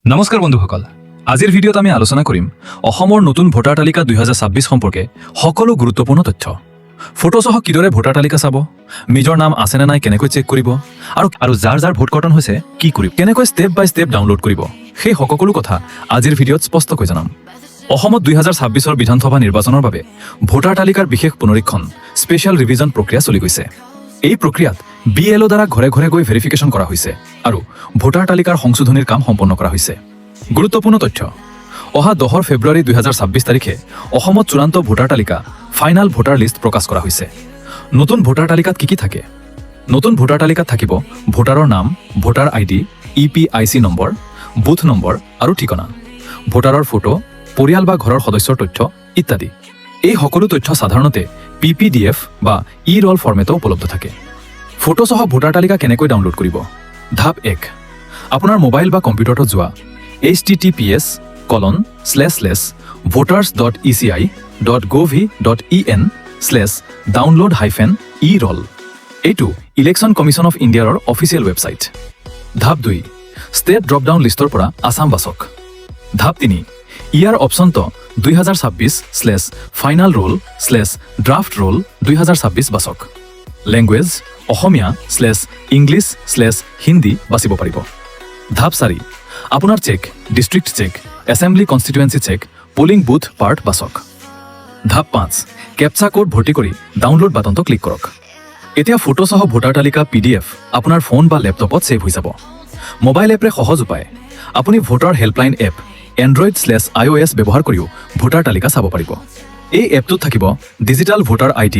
নমস্কাৰ বন্ধুসকল, আজিৰ ভিডিঅ'ত আমি আলোচনা কৰিম অসমৰ নতুন ভোটাৰ তালিকা 2026 সম্পৰ্কে সকলো গুৰুত্বপূৰ্ণ তথ্য। ফটোসহ কিদৰে ভোটাৰ তালিকা চাব, নিজৰ নাম আছে নে নাই কেনেকৈ চেক কৰিব, আৰু যাৰ যাৰ ভোট কৰ্তন হৈছে কি কৰিব, কেনেকৈ ষ্টেপ বাই ষ্টেপ ডাউনলোড কৰিব, সেই সকলো কথা আজিৰ ভিডিঅ'ত স্পষ্টকৈ জনাম। অসমত 2026ৰ বিধানসভা নিৰ্বাচনৰ বাবে ভোটাৰ তালিকাৰ বিশেষ পুনৰীক্ষণ স্পেচিয়েল ৰিভিজন প্ৰক্ৰিয়া চলি গৈছে। এই প্ৰক্ৰিয়াত BLO দ্বাৰা ঘৰে ঘৰে গৈ ভেৰিফিকেশ্যন কৰা হৈছে আৰু ভোটাৰ তালিকাৰ সংশোধনীৰ কাম সম্পন্ন কৰা হৈছে। গুৰুত্বপূৰ্ণ তথ্য, অহা 10 ফেব্ৰুৱাৰী 2026 তাৰিখে অসমত চূড়ান্ত ভোটাৰ তালিকা ফাইনাল ভোটাৰ লিষ্ট প্ৰকাশ কৰা হৈছে। নতুন ভোটাৰ তালিকাত কি থাকে? নতুন ভোটাৰ তালিকাত থাকিব ভোটাৰৰ নাম, voter ID, EPIC number, booth number আৰু ঠিকনা, ভোটাৰৰ ফটো, পৰিয়াল বা ঘৰৰ সদস্যৰ তথ্য ইত্যাদি। এই সকলো তথ্য সাধাৰণতে PPDF বা E-roll ফৰ্মেটত উপলব্ধ থাকে। ফটোসহ ভোটাৰ তালিকা কেনেকৈ ডাউনলোড কৰিব? ধাপ 1, আপোনাৰ মোবাইল বা কম্পিউটাৰত যোৱা https://voters.eci.gov.in/download-e-roll। এইটো ইলেকশ্যন কমিশ্যন অফ ইণ্ডিয়াৰ অফিচিয়েল ৱেবছাইট। ধাপ 2, ষ্টেট ড্ৰপডাউন লিষ্টৰ পৰা আসাম বাছক। ধাপ 3, ইয়াৰ অপশ্যনত 2026/ফাইনাল ৰোল/ড্ৰাফ্ট ৰোল 2026 বাছক। লেংগুৱেজ অসমীয়া/ইংলিছ/হিন্দী বাছিব পাৰিব। ধাপ 4, আপোনাৰ check, district check, assembly constituency check, polling booth part বাছক। ধাপ 5, কেপচা কোড ভৰ্তি কৰি ডাউনলোড বাটনটো ক্লিক কৰক। এতিয়া ফটোসহ ভোটাৰ তালিকা PDF আপোনাৰ ফোন বা লেপটপত ছেভ হৈ যাব। মোবাইল এপৰে সহজ উপায়, আপুনি ভোটাৰ হেল্পলাইন এপ Android/iOS ব্যৱহাৰ কৰিও ভোটাৰ তালিকা চাব পাৰিব। এই এপটোত থাকিব digital voter ID,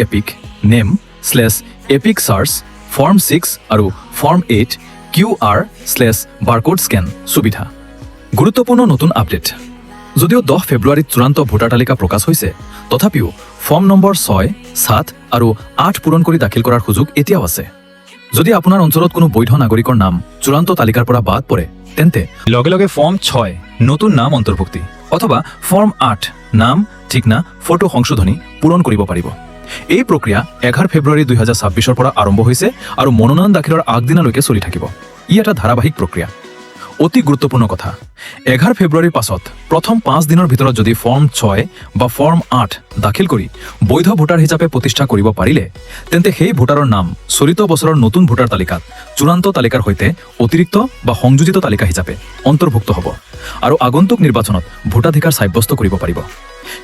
ePIC, name/epic search, form 6 আৰু ফৰ্ম 8 QR/বাৰকোড স্কেন সুবিধা। গুৰুত্বপূৰ্ণ নতুন আপডেট, যদিও 10 ফেব্ৰুৱাৰীত চূড়ান্ত ভোটাৰ তালিকা প্ৰকাশ হৈছে, তথাপিও ফৰ্ম নম্বৰ 6, 7 আৰু 8 পূৰণ কৰি দাখিল কৰাৰ সুযোগ এতিয়াও আছে। যদি আপোনাৰ অঞ্চলত কোনো বৈধ নাগৰিকৰ নাম চূড়ান্ত তালিকাৰ পৰা বাদ পৰে, তেন্তে লগে লগে ফৰ্ম 6 নতুন নাম অন্তৰ্ভুক্তি অথবা ফৰ্ম 8 নাম, ঠিকনা, ফটো সংশোধনী পূৰণ কৰিব পাৰিব। এই প্ৰক্ৰিয়া 11 ফেব্ৰুৱাৰী 2026ৰ পৰা আৰম্ভ হৈছে আৰু মনোনয়ন দাখিলৰ আগদিনালৈকে চলি থাকিব। ই এটা ধাৰাবাহিক প্ৰক্ৰিয়া। অতি গুৰুত্বপূৰ্ণ কথা, 11 ফেব্ৰুৱাৰীৰ পাছত প্ৰথম 5 দিনৰ ভিতৰত যদি ফৰ্ম 6 বা ফৰ্ম 8 দাখিল কৰি বৈধ ভোটাৰ হিচাপে প্ৰতিষ্ঠা কৰিব পাৰিলে, তেন্তে সেই ভোটাৰৰ নাম চলিত বছৰৰ নতুন ভোটাৰ তালিকাত চূড়ান্ত তালিকাৰ সৈতে অতিৰিক্ত বা সংযোজিত তালিকা হিচাপে অন্তৰ্ভুক্ত হ'ব আৰু আগন্তুক নিৰ্বাচনত ভোটাধিকাৰ সাব্যস্ত কৰিব পাৰিব।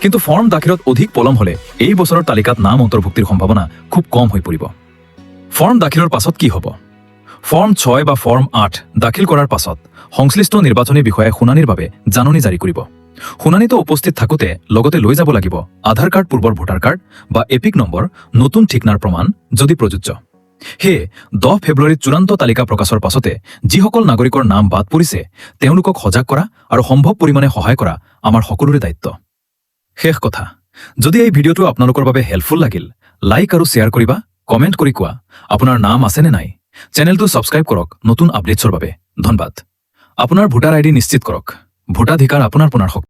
কিন্তু ফৰ্ম দাখিলত অধিক পলম হ'লে এই বছৰৰ তালিকাত নাম অন্তৰ্ভুক্তিৰ সম্ভাৱনা খুব কম হৈ পৰিব। ফৰ্ম দাখিলৰ পাছত কি হ'ব? ফৰ্ম 6 বা ফৰ্ম 8 দাখিল কৰাৰ পাছত সংশ্লিষ্ট নিৰ্বাচনী বিষয়াই শুনানিৰ বাবে জাননী জাৰি কৰিব। শুনানিতো উপস্থিত থাকোঁতে লগতে লৈ যাব লাগিব আধাৰ কাৰ্ড, পূৰ্বৰ ভোটাৰ কাৰ্ড বা এপিক নম্বৰ, নতুন ঠিকনাৰ প্ৰমাণ যদি প্ৰযোজ্য। সেয়ে 10 ফেব্ৰুৱাৰীত চূড়ান্ত তালিকা প্ৰকাশৰ পাছতে যিসকল নাগৰিকৰ নাম বাদ পৰিছে, তেওঁলোকক সজাগ কৰা আৰু সম্ভৱ পৰিমাণে সহায় কৰা আমাৰ সকলোৰে দায়িত্ব। শেষ কথা, যদি এই ভিডিঅ'টো আপোনালোকৰ বাবে হেল্পফুল লাগিল, লাইক আৰু শ্বেয়াৰ কৰিবা, কমেণ্ট কৰি কোৱা আপোনাৰ নাম আছেনে নাই। চেনেলটো ছাবস্ক্ৰাইব কৰক নতুন আপডেটছৰ বাবে। ধন্যবাদ। আপোনাৰ ভোটাৰ ID নিশ্চিত কৰক। ভোটাধিকাৰ আপোনাৰ শক্তি।